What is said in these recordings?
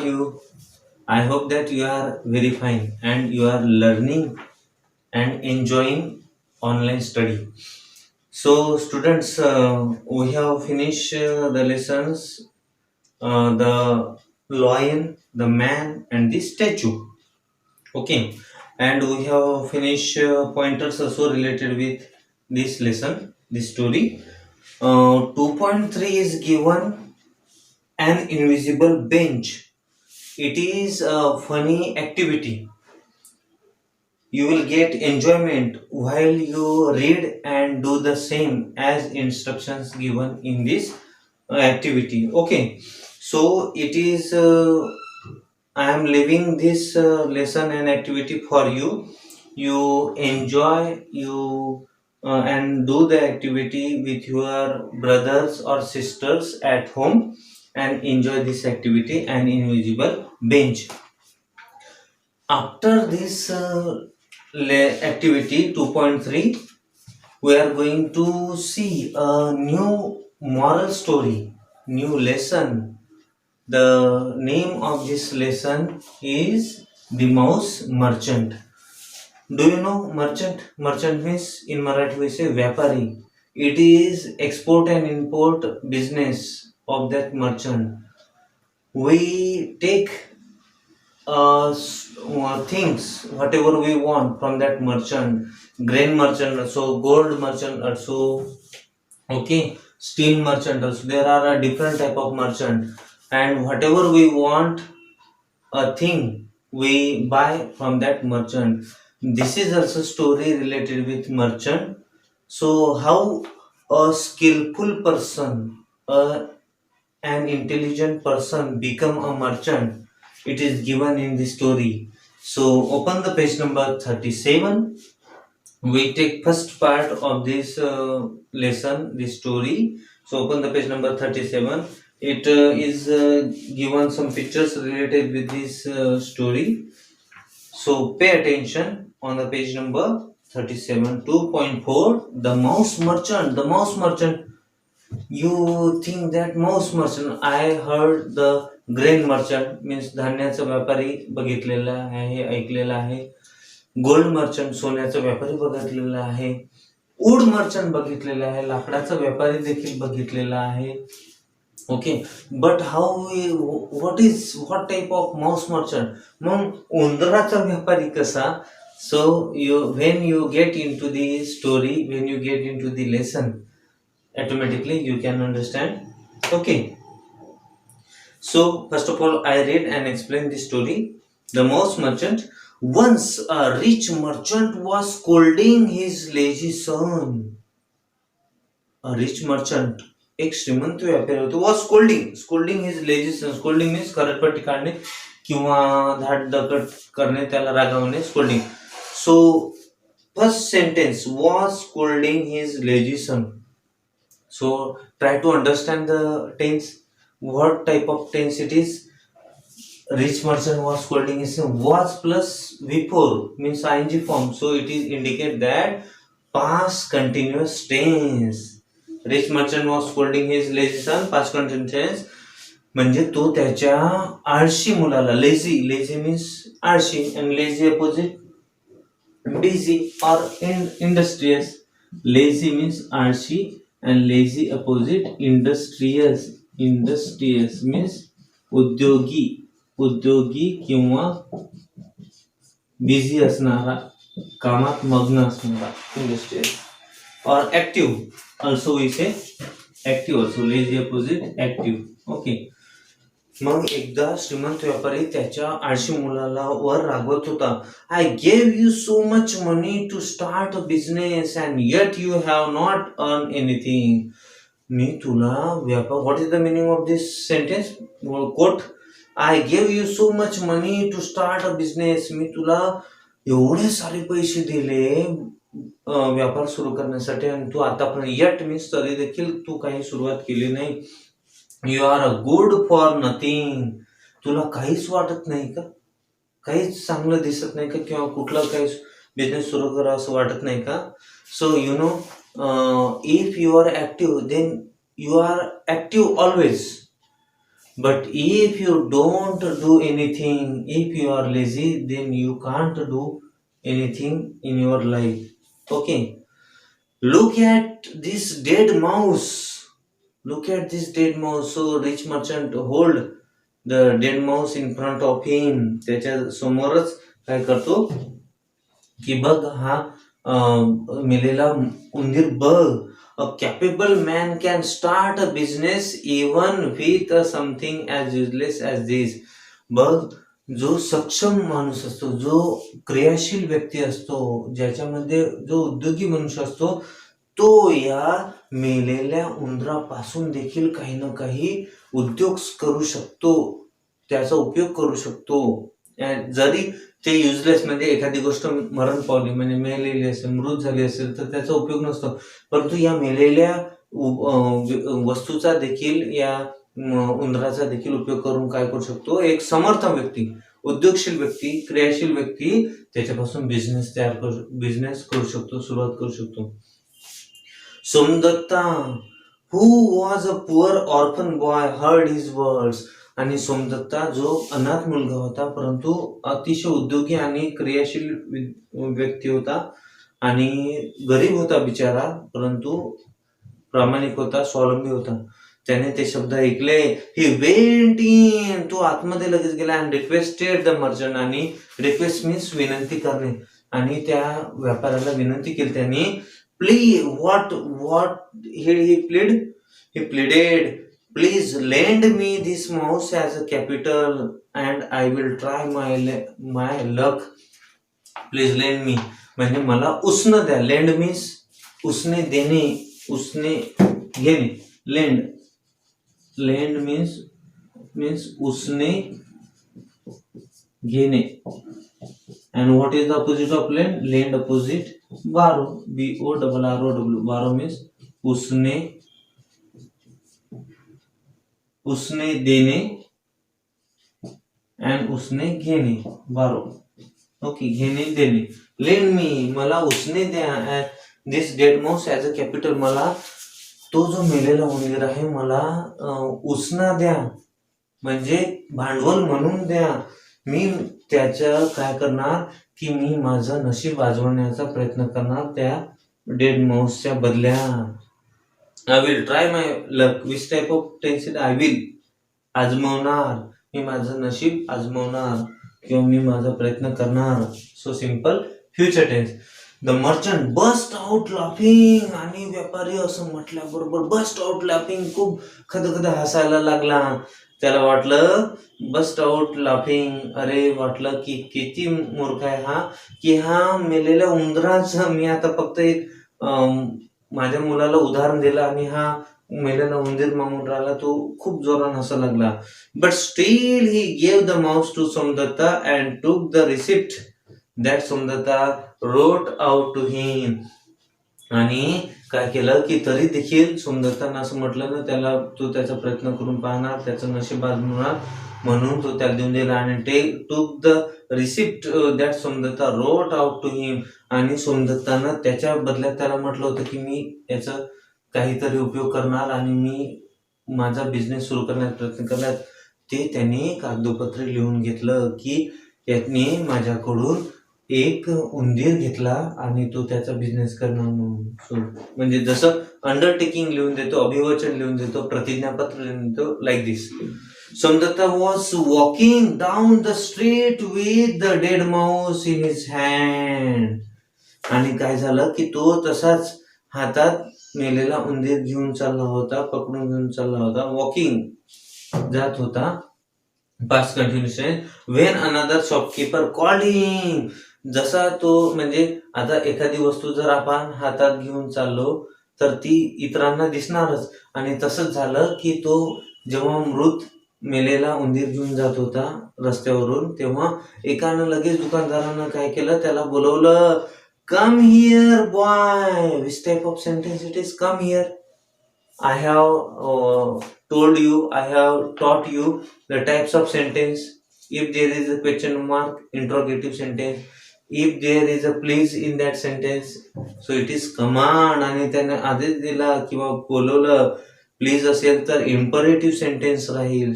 are you? I hope that you are very fine and you are learning and enjoying online study. So, students, we have finished the lessons, the lion, the man, and the statue. Okay, and we have finished pointers also related with this lesson, this story. 2.3 is given an invisible bench. It is a funny activity. You will get enjoyment while you read and do the same as instructions given in this activity. Okay, so it is I am leaving this lesson and activity for you. You enjoy and do the activity with your brothers or sisters at home and enjoy this activity and invisible bench. After this activity 2.3, we are going to see a new moral story, new lesson. The name of this lesson is The Mouse Merchant. Do you know merchant? Merchant means in Marathi we say vyapari. It is export and import business of that merchant. We take things whatever we want from that merchant, grain merchant also, gold merchant also, okay, steel merchant also. There are a different type of merchant, and whatever we want a thing we buy from that merchant. This is also story related with merchant. So how a skillful person, an intelligent person become a merchant, it is given in the story. So open the page number 37. We take first part of this lesson, this story. So open the page number 37. It is given some pictures related with this story. So pay attention on the page number 37. 2.4, the mouse merchant. The mouse merchant. You think that mouse merchant, I heard the grain merchant means धान्याचा व्यापारी बघितलेला आहे, ऐकलेला आहे. Gold merchant सोन्याचा व्यापारी बघितलेला आहे. वूड मर्चंट बघितलेला आहे, लाकडाचा व्यापारी देखील बघितलेला आहे. Okay, but what type of mouse merchant, मग उंदराचा व्यापारी कसा? So when you get in to the story, when you get in to the lesson, automatically you can understand. Okay, so first of all I read and explain the story. The mouse merchant. Once a rich merchant was scolding his lazy son. A rich merchant, एक श्रीमंत व्यापारी होते, was scolding his lazy son. Scolding means करटपट्टी काढणे किंवा धाड दकट करणे, त्याला रागावणे, scolding. So first sentence, was scolding his lazy son. So try to understand the tense. What type of tense it is? Rich merchant was scolding his son. Was plus before means ing form. So it is indicate that past continuous tense. Rich merchant was scolding his lazy son. Past continuous tense. म्हणजे तो त्याच्या आळशी मुलाला, lazy means आळशी, and lazy opposite busy or industrious. Lazy means आळशी and lazy opposite industrious. Industrious means उद्योगी किंवा busy असणारा, कामात मग्न असणारा, industrious. Or active also we say, active also, lazy opposite active. Okay, मग एकदा श्रीमंत व्यापारी त्याच्या आळशी मुलाला वर रागवत होता. I gave you so much money to start a business and yet you have not earn anything. मी तुला व्यापार, what is the meaning of this sentence? Quote, I gave you so much money to start a business. मी तुला एवढे सारे पैसे दिले व्यापार सुरू करण्यासाठी आणि तू आतापर्यंत, येट मीन्स तरी देखील तू काही सुरुवात केली नाही. You are a good for nothing. तुला काहीच वाटत नाही का? काहीच चांगलं दिसत नाही का? किंवा कुठला काही बिझनेस सुरू करा असं वाटत नाही का? So you know, if you are active then you are active always. But if you don't do anything, if you are lazy, then you can't do anything in your life. Okay. Look at this dead mouse. Look at this dead mouse. So rich merchant hold the dead mouse in front of him. त्याच्या समोरच काय करतो की बघ हा मेलेला उंदीर बघ. A capable man can start a business even with something as useless as this. बघ, जो सक्षम माणूस असतो, जो क्रियाशील व्यक्ती असतो, ज्याच्यामध्ये जो उद्योगी मनुष्य असतो, तो या मेलेल्या उंदरापासून देखील काही ना काही उद्योग करू शकतो, त्याचा उपयोग करू शकतो. जरी ते युजलेस म्हणजे एखादी गोष्ट मरण पावली म्हणजे मेलेली असेल, मृत झाली असेल, तर त्याचा उपयोग नसतो. परंतु या मेलेल्या वस्तूचा देखील या उंदराचा देखील उपयोग करून काय करू शकतो, एक समर्थ व्यक्ती, उद्योगशील व्यक्ती, क्रियाशील व्यक्ती त्याच्यापासून बिझनेस करू शकतो, सुरुवात करू शकतो. Somdatta who was a poor orphan boy heard his words. आणि सोमदत्ता जो अनाथ मुलगा होता, परंतु अतिशय उद्योगी आणि क्रियाशील व्यक्ती होता आणि गरीब होता बिचारा, परंतु प्रामाणिक होता, स्वावलंबी होता. त्याने ते शब्द ऐकले. ही वेंट इन, तो आतमध्ये लगेच गेला अँड रिक्वेस्टेड द मर्चंट. आणि रिक्वेस्ट मीन्स विनंती करणे. आणि त्या व्यापाऱ्याला विनंती केली त्यांनी. Please what he pleaded, please lend me this mouse as a capital and I will try my luck. Please lend me म्हणजे मला उसने द्या. लेंड मीन्स उसने देणे, उसने घेणे. लेंड मीन्स उसने घेणे. And what is the opposite of lend? Lend opposite borrow. BORROW. Borrow means उसने देणे and उसने घेणे. borrow. ओके, घेणे देणे. लेंड मी, मला उसने द्या this dead mouse as a capital. मला तो जो मेलेला उंदीर आहे मला उसना द्या म्हणजे भांडवल म्हणून द्या. मी त्याच्या काय करणार की मी माझं नशीब आजवण्याचा प्रयत्न करणार त्या डेड माउसच्या बदल्यात. I will try my luck. Which type of tense? I will, आजमावणार, मी माझं नशीब आजमावणार किंवा मी माझा प्रयत्न करणार. So simple future tense. The merchant burst out laughing. आणि व्यापारी असं म्हटल्याबरोबर बस्ट आउट लाफिंग, खूप खदखद हसायला लागला. त्याला वाटलं बस्ट आउट लाफिंग, अरे वाटलं की किती मूर्ख आहे हा, की हा मेलेल्या उंदराचं मी आता फक्त एक माझ्या मुलाला उदाहरण दिलं आणि हा मेलेला उंदीर मागून राहिला. तो खूप जोरानं हसायला लागला. But still he gave the mouse to Somdatta and took the receipt that Somdatta wrote out to him. आणि काय केलं की तरी देखील सोमदत्तानं असं म्हटलं ना, त्याला तो त्याचा प्रयत्न करून पाहणार, त्याचं नशीब आजमावणार, म्हणून तो त्याला देऊन दिला. आणि took the receipt that Somdatta wrote out to him. आणि सोमदत्तानं त्याच्या बदल्यात त्याला म्हटलं होतं की मी याचा काहीतरी उपयोग करणार आणि मी माझा बिझनेस सुरू करण्याचा प्रयत्न करण्यात. ते त्यांनी कागदोपत्री लिहून घेतलं की याने माझ्याकडून एक उंदीर घेतला आणि तो त्याचा बिझनेस करणार म्हणून. सो म्हणजे जसं अंडरटेकिंग लिहून देतो, अभिवचन लिहून देतो, प्रतिज्ञापत्र लिहून देतो, like this. Somdatta was walking down the street with the dead mouse in his hand. आणि काय झालं की तो तसाच हातात मेलेला उंदीर घेऊन चालला होता, पकडून घेऊन चालला होता. वॉकिंग जात होता. Past continuation. When another shopkeeper called him. जसा तो म्हणजे आता एखादी वस्तू जर आपण हातात घेऊन चाललो तर ती इतरांना दिसणारच. आणि तसंच झालं की तो जेव्हा मृत मेलेला उंदीर घेऊन जात होता रस्त्यावरून, तेव्हा एकानं लगेच दुकानदारानं काय केलं, त्याला बोलवलं. Come here boy. Which type of sentence it is? Come here. I have told you, I have taught you the types of sentence. If there is a question mark, interrogative sentence. If there is a please in that sentence, so it is command. आणि त्याने आदेश दिला किंवा बोलवलं. Please असेल तर imperative sentence राहील,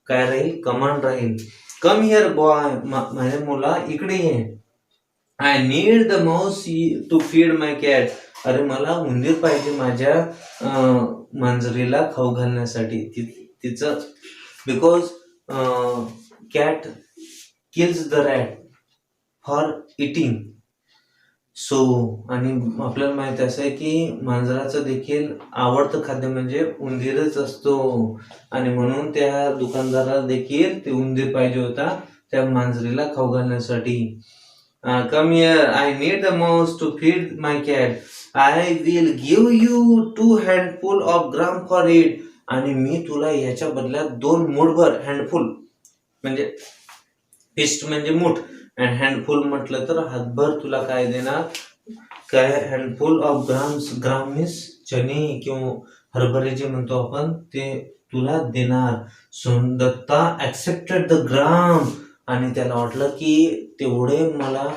काय राहील, कमांड राहील. कम हिअर बॉय, माझ्या मुला इकडे ये. I need the mouse to feed my cat. अरे मला उंदीर पाहिजे माझ्या मांजरीला खाऊ घालण्यासाठी. तिचं because cat kills the rat for eating. So आणि आपल्याला माहित असं आहे की मांजराचं देखील आवडतं खाद्य म्हणजे उंदीरच असतो, आणि म्हणून त्या दुकानदाराला देखील ते उंदीर पाहिजे होता त्या मांजरीला खाऊ घालण्यासाठी. Come here, I need the mouse to feed my cat. I will give you 2 handful of gram for it. आणि मी तुला याच्या बदल्यात 2 मूठभर, हँडफुल म्हणजे फिस्ट म्हणजे मूठ, अँड हँडफुल म्हटलं तर हातभर तुला काय देणार, काय हँडफुल ऑफ ग्राम मीन्स चणे किंवा हरभरे जे म्हणतो आपण ते तुला देणार. सोनदत्ता ऍक्सेप्टेड द ग्राम. आणि त्याला वाटलं की तेवढे मला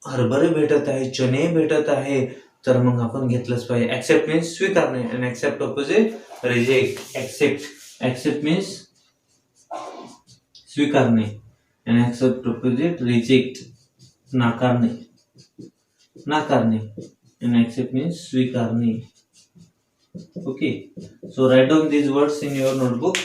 हरभरे भेटत आहे, चणे भेटत आहे, तर मग आपण घेतलंच पाहिजे. ऍक्सेप्ट मीन्स स्वीकारणे, आणि accept opposite reject. Accept means स्वीकारणे, आणि ऍक्सेप्ट ऑपोजिट रिजेक्ट नाकारणे. and accept means स्वीकारणे. Okay, so write down these words in your notebook.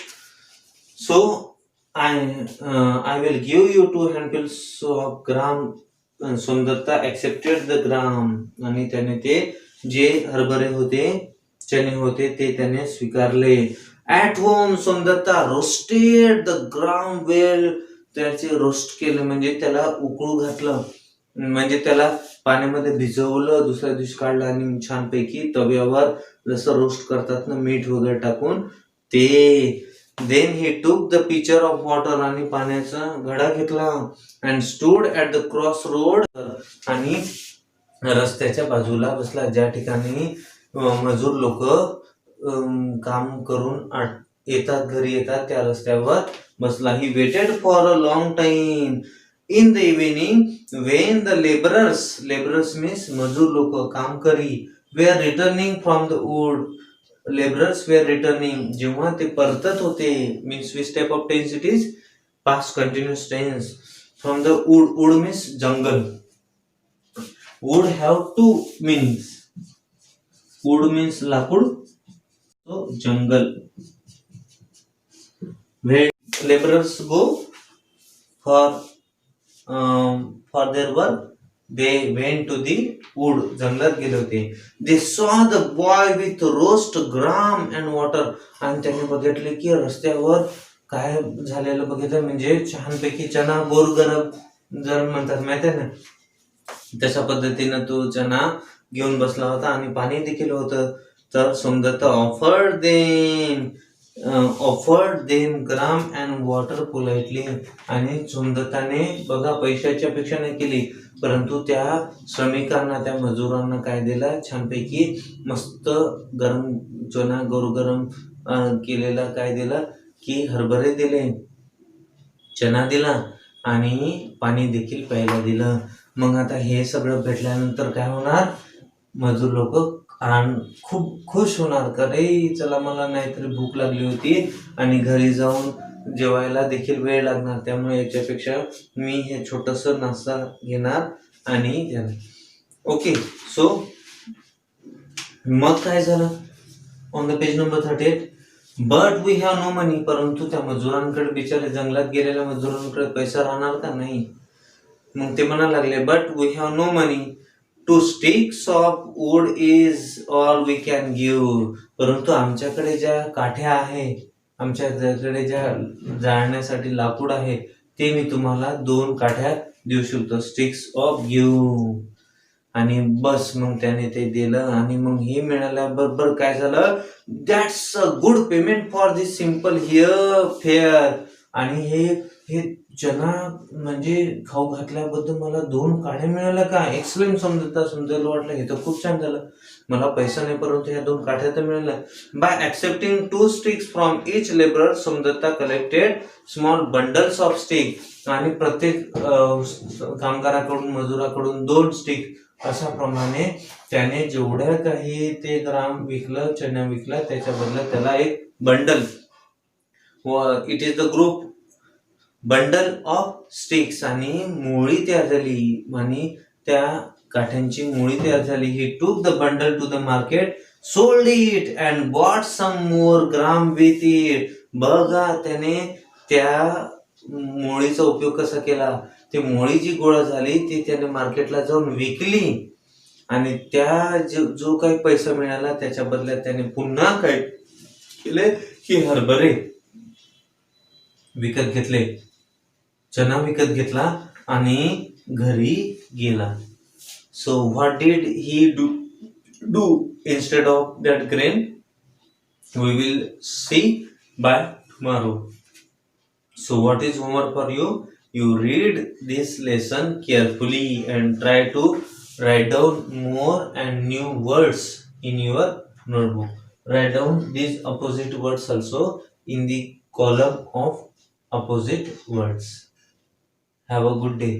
So I will give you 2 handfuls of gram. सोनदत्ता accepted the gram. आणि त्याने ते जे हरभरे होते, चणे होते ते त्याने स्वीकारले. At home सोनदत्ता roasted the gram well. त्याचे रोस्ट केलं म्हणजे त्याला उकळू घातलं, म्हणजे त्याला पाण्यामध्ये भिजवलं, दुसऱ्या दिवशी काढलं आणि छानपैकी तव्यावर जसं रोस्ट करतात ना मीठ वगैरे टाकून ते. Then he took the picture of water. आणि पाण्याचा घडा घेतला. And stood at the cross road. आणि रस्त्याच्या बाजूला बसला, ज्या ठिकाणी मजूर लोक काम करून येतात, घरी येतात, त्या रस्त्यावर बसला. He waited for a long time. In the evening when the laborers means मजूर लोक, कामकरी, were returning from the wood. laborers were returning, जेव्हा ते परतत होते, means which type of tense it is, past continuous tense. from the wood means jungle. would have two meanings. wood means लाकूड, so jungle. when laborers go for their work, they went to the wood. जंगलात गेले होते. they saw the boy with roast gram and water. आणि त्यांनी बघितले की रस्त्यावर काय झालेलं बघितलं, म्हणजे छानपैकी चना, गोरगरम जर म्हणतात माहिती आहे ना, तशा पद्धतीनं तो चना घेऊन बसला होता आणि पाणी देखील होतं. तर Sondatta offered them gram and water politely. आणि सोनदत्ताने बघा पैशाची अपेक्षा नाही केली, परंतु त्या श्रमिकांना, त्या मजुरांना काय दिला, छानपैकी मस्त गरम चना, गरम केलेला काय दिला की हरभरे दिले, चना दिला आणि पाणी देखील प्यायला दिलं. मग आता हे सगळं भेटल्यानंतर काय होणार, मजूर लोक खूप खुश होणार, का रे चला मला नाहीतरी भूक लागली होती आणि घरी जाऊन जेवायला देखील वेळ लागणार, त्यामुळे याच्यापेक्षा मी हे छोटंसं नाश्ता घेणार आणि देणार. ओके, सो मग काय झालं on the page number 38. But we have no money. परंतु त्या मजुरांकडे, बिचारे जंगलात गेलेल्या मजुरांकडे पैसा राहणार का नाही. मग ते म्हणायला लागले, but we have no money. 2 sticks of wood is all we can give. परंतु आमच्याकडे ज्या काठ्या आहे, आमच्याकडे ज्या जाळण्यासाठी लाकूड आहे, ते मी तुम्हाला 2 काठ्या देऊ शकतो. Sticks of give. आणि बस मग त्याने ते दिलं. आणि मग हे मिळाल्याबरोबर काय झालं, that's a good payment for this simple here fair. आणि हे चना म्हणजे खाऊ घातल्याबद्दल मला 2 काठ्या मिळाल्या का, एक्सप्लेन समजायला वाटलं हे तर खूप छान झालं, मला पैसा नाही परंतु ह्या 2 काठ्या तर मिळाल्या. By accepting 2 sticks from each labour, Somdatta collected small bundles of stick. आणि प्रत्येक कामगाराकडून, मजुराकडून 2 स्टिक अशा प्रमाणे त्याने जेवढ्या काही ते ग्राम विकलं, चण्या विकला, त्याच्या बदल्यात त्याला एक बंडल व it is the group bundle of sticks आणि मुळी तयार झाली आणि त्या काठ्यांची मुळी तयार झाली. He took the bundle to the market, sold it and bought some more gram with it. बघा त्याने त्या मोळीचा उपयोग कसा केला. ती मोळी जी गोळा झाली ती त्याने मार्केटला जाऊन विकली आणि त्या जो काही पैसा मिळाला त्याच्या बदल्यात त्याने पुन्हा काय केले की हरभरे विकत घेतले, चना विकत घेतला आणि घरी गेला. So what did he do instead of that grain? We will see by tomorrow. So what is homework for you? You read this lesson carefully and try to write down more and new words in your notebook. Write down these opposite words also in the column of opposite words. Have a good day.